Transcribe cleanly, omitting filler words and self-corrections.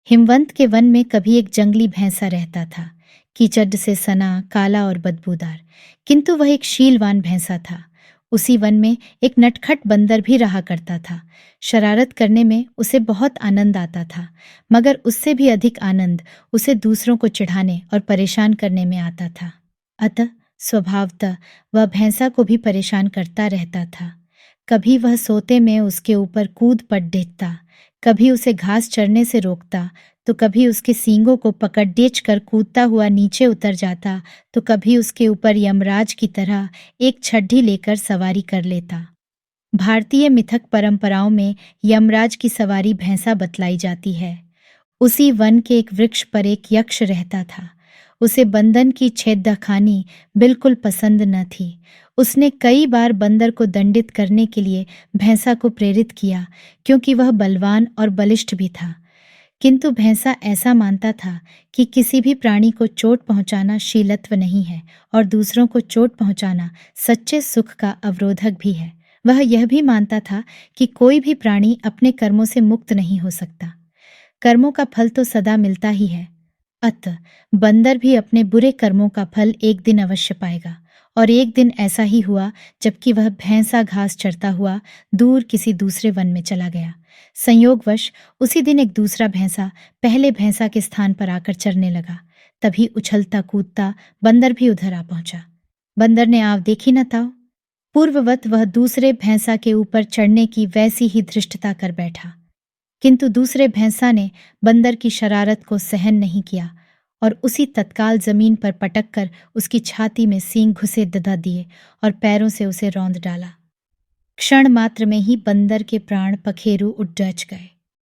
हिमवंत के वन में कभी एक जंगली भैंसा रहता था। कीचड़ से सना, काला और बदबूदार, किंतु वह एक शीलवान भैंसा था। उसी वन में एक नटखट बंदर भी रहा करता था। शरारत करने में उसे बहुत आनंद आता था, मगर उससे भी अधिक आनंद उसे दूसरों को चिढ़ाने और परेशान करने में आता था। अतः स्वभावतः वह भैंसा को भी परेशान करता रहता था। कभी वह सोते में उसके ऊपर कूद पड़ देता, कभी उसे घास चरने से रोकता, तो कभी उसके सींगों को पकड़ डेच कर कूदता हुआ नीचे उतर जाता, तो कभी उसके ऊपर यमराज की तरह एक छड्डी लेकर सवारी कर लेता। भारतीय मिथक परंपराओं में यमराज की सवारी भैंसा बतलाई जाती है। उसी वन के एक वृक्ष पर एक यक्ष रहता था। उसे बंदर की छेड़खानी बिल्कुल पसंद न थी। उसने कई बार बंदर को दंडित करने के लिए भैंसा को प्रेरित किया, क्योंकि वह बलवान और बलिष्ठ भी था। किंतु भैंसा ऐसा मानता था कि किसी भी प्राणी को चोट पहुंचाना शीलत्व नहीं है और दूसरों को चोट पहुंचाना सच्चे सुख का अवरोधक भी है। वह यह भी मानता था कि कोई भी प्राणी अपने कर्मों से मुक्त नहीं हो सकता। कर्मों का फल तो सदा मिलता ही है। अतः बंदर भी अपने बुरे कर्मों का फल एक दिन अवश्य पाएगा। और एक दिन ऐसा ही हुआ, जबकि वह भैंसा घास चरता हुआ दूर किसी दूसरे वन में चला गया। संयोगवश उसी दिन एक दूसरा भैंसा पहले भैंसा के स्थान पर आकर चरने लगा। तभी उछलता कूदता बंदर भी उधर आ पहुंचा। बंदर ने आव देखी न ताओ। पूर्ववत वह दूसरे भैंसा के ऊपर चढ़ने की वैसी ही धृष्टता कर बैठा। किंतु दूसरे भैंसा ने बंदर की शरारत को सहन नहीं किया और उसी तत्काल जमीन पर पटक कर उसकी छाती में सींग घुसे दधा दिए और पैरों से उसे रौंद डाला। क्षण मात्र में ही बंदर के प्राण पखेरु उड़ गए।